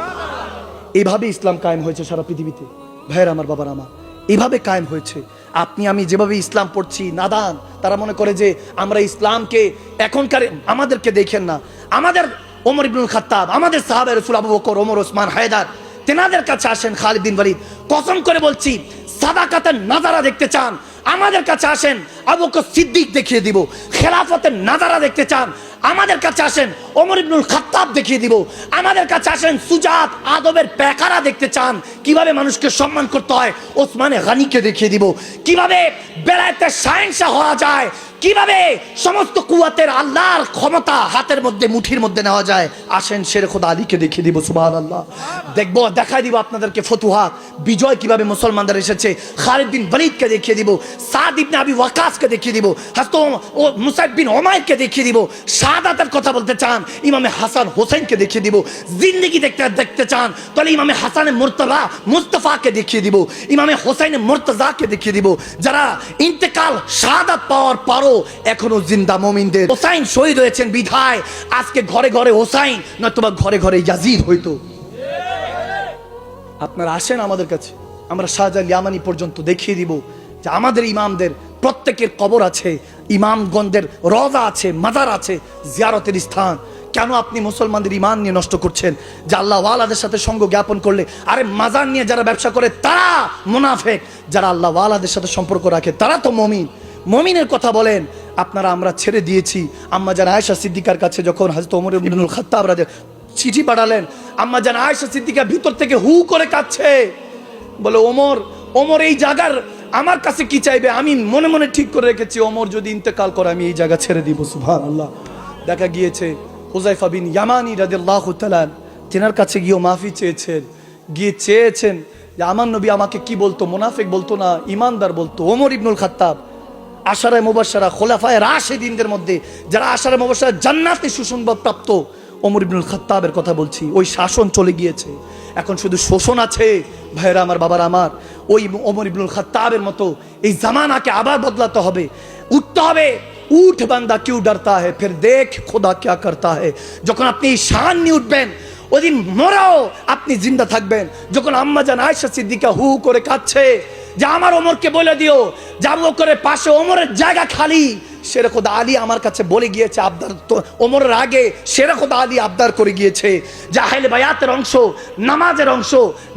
Speaker 1: এইভাবে ইসলাম কায়েম হয়েছে সারা পৃথিবীতে। ভাইয়ের আমার, বাবার আমার, এইভাবে কায়েম হয়েছে। আপনি আমি যেভাবে ইসলাম পড়ছি, নাদান তারা মনে করে যে আমরা ইসলামকে এখনকার আমাদেরকে দেখেন না, আমাদের ওমর ইবনুল খাত্তাব, আমাদের সাহাবে রাসূল আবু বকর, ওমর, ওসমান, হায়দার, তেনাদের কাছে আসেন। খালিদ বিন ওয়ালিদ, কসম করে বলছি, সাদাকাতের নাজারা দেখতে চান, আমাদের কাছে আসেন, আবু বকর সিদ্দিক দেখিয়ে দিব। খেলাফতের নাজারা দেখতে চান, আমাদের কাছে আসেন, ওমর ইবনুল খাত্তাব দেখিয়ে দিব। আমাদের কাছে আসেন, সুজাত, আদবের পেকারা দেখতে চান, কিভাবে মানুষকে সম্মান করতে হয়, ওসমানে গানিকে দেখিয়ে দিব। কিভাবে বেলায়েতের শাহেনশাহ হওয়া যায়, কিভাবে সমস্ত কুওয়াতের আল্লাহর ক্ষমতা হাতের মধ্যে, মুঠির মধ্যে নেওয়া যায়, আসেন শের খোদা আলীকে দেখিয়ে দিব। সুবহানাল্লাহ। দেখবো, দেখাই দিব আপনাদেরকে ফতুহাত, বিজয় কিভাবে মুসলমানদের এসেছে। খালিদ বিন ওয়ালিদকে দেখিয়ে দিব, সাদ ইবনে আবি ওয়াকাসকে দেখিয়ে দিব, হযরত মুসাইব বিন উমাইরকে দেখিয়ে দিব। শাহাদাতের কথা বলতে চান, ইমামে হাসান হোসেনকে দেখিয়ে দিব। জিন্দেগি দেখতে চান তাহলে ইমামে হাসানে মুর্তজা মুস্তাফাকে দেখিয়ে দিব, ইমামে হোসেনে মুর্তজাকে দেখিয়ে দিব, যারা ইন্তেকাল শাহাদাত পাওয়ার পরও এখনো জিন্দা মুমিনদের। হোসাইন শহীদ হয়েছেন বিধায় আজকে ঘরে ঘরে হোসাইন, নয়তোবা ঘরে ঘরে ইয়াজিদ হইতো। আপনারা আসেন আমাদের কাছে, আমরা শাহজালাল ইয়ামানি পর্যন্ত দেখিয়ে দিব যে আমাদের ইমামদের প্রত্যেকের কবর আছে, ইমামগণদের রওজা আছে, মাজার আছে, জিয়ারতের স্থান। কেন আপনি মুসলমানদের ইমান নিয়ে নষ্ট করছেন? যে আল্লাহ ওয়ালাদের সাথে সঙ্গ জ্ঞাপন করলে, আরে মাজার নিয়ে যারা ব্যবসা করে তারা মুনাফেক, যারা আল্লাহ ওয়ালাদের সাথে সম্পর্ক রাখে তারা তো মুমিন। মুমিনের কথা বলেন আপনারা। আমরা ছেড়ে দিয়েছি। আম্মা জান আয়েশা সিদ্দিকার কাছে যখন হযরত ওমর ইবনুল খাত্তাব রাদিয়াল্লাহু আনহু চিঠি পাঠালেন, আম্মা জান আয়েশা সিদ্দিকা ভিতর থেকে হু করে কাঁদছে, বলে ওমর এই জায়গার আমার কাছে কি চাইবে? আমি মনে মনে ঠিক করে রেখেছি, ওমর যদি ইন্তেকাল করে আমি এই জায়গা ছেড়ে দিব। সুবহানাল্লাহ। দেখা গিয়েছে হুযায়ফা বিন ইয়ামানি রাদিয়াল্লাহু তাআলা তেনার কাছে গিয়ে মাফি চেয়েছেন, চেয়েছেন যে আমার নবী আমাকে কি বলতো? মুনাফিক বলতো না, ইমানদার বলতো। ওমর ইবনুল খাত্তাব আশারায়ে মুবাশশারা খোলাফায়ে রাশিদিনদের মধ্যে যারা আশারায়ে মুবাশশারা জান্নাতে সুসংবাদ প্রাপ্ত, ওমর ইবনুল খাত্তাবের কথা বলছি। ওই শাসন চলে গিয়েছে, এখন শুধু শোষণ আছে। ভাইরা আমার, বাবার আমার, ওই ওমর ইবনুল খাত্তাবের মতো এই জামানাকে আবার বদলাতে হবে, উঠতে হবে। উঠ বান্দা কিউ ডরতা है फिर देख खुदा क्या करता है। যখন আপনি এই শান নিয়ে উঠবেন, ওদিন মরাও আপনি জিন্দা থাকবেন। যখন আম্মা জান আয়েশা সিদ্দিকা হু করে কাঁদছে যে আমার ওমরকে বলে দিও যে আবু বকরের পাশে ওমরের জায়গা খালি। শের খোদা আলী আমার কাছে বলে গিয়েছে, আবদার তো ওমরের আগে শের খোদা আলী আবদার করে গিয়েছে যে আহলে বায়াতের অংশ, নামাজের অংশ,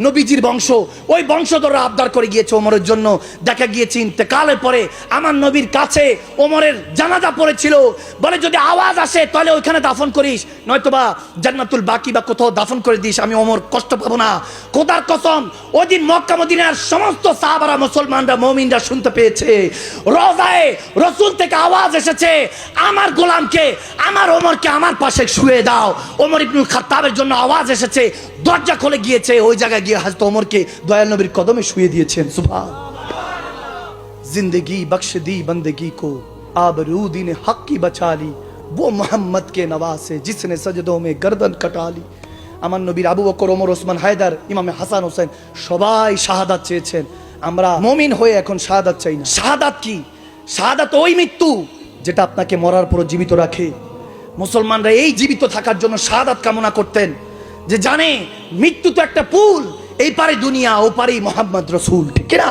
Speaker 1: নবীজির বংশ, ওই বংশধররা আবদার করে গিয়েছে ওমরের জন্য। দেখা গিয়েছে ইন্তেকালের পরে আমার নবীর কাছে ওমরের জানাজা পড়েছিল, বলে যদি আওয়াজ আসে তাহলে ওইখানে দাফন করিস, নয়তোবা জান্নাতুল বাকি বা কোথাও দাফন করে দিস, আমি ওমর কষ্ট পাবো না। খোদার কসম, ওই দিন মক্কা মদিনার সমস্ত সাহাবারা, মুসলমানরা, মুমিনরা শুনতে পেয়েছে রওজায়ে রাসূল থেকে আওয়াজ এসেছে, আমার গোলামকে, আমার ওমরকে আমার পাশে শুয়ে দাও। ওমর ইবনুল খাত্তাবের জন্য আওয়াজ এসেছে, দরজা খুলে গিয়েছে, ওই জায়গায় গিয়ে হযরত ওমরকে দয়াল নবীর কদমে শুয়ে দিয়েছেন। সুবহান। जिंदगी बख्श दी बंदगी को आबरूदी ने हक की बचा ली वो मोहम्मद के नवासे जिसने सजदों में गर्दन कटा ली। আমার নবীর আবু বকর, ওমর, ওসমান, হায়দার, ইমামে হাসান হোসেন সবাই শাহাদাত চেয়েছেন। আমরা মুমিন হয়ে এখন শাহাদাত চাই না। শাহাদাত কি? শাহাদাত ওই মৃত্যু যেটা আপনাকে মরার পর জীবিত রাখে। মুসলমানরা এই জীবিত থাকার জন্য শাহাদাত কামনা করতেন, যে জানে মৃত্যু তো একটা পুল, এই পারে দুনিয়া, ও পারেই মোহাম্মদ রসুল। ঠিক না?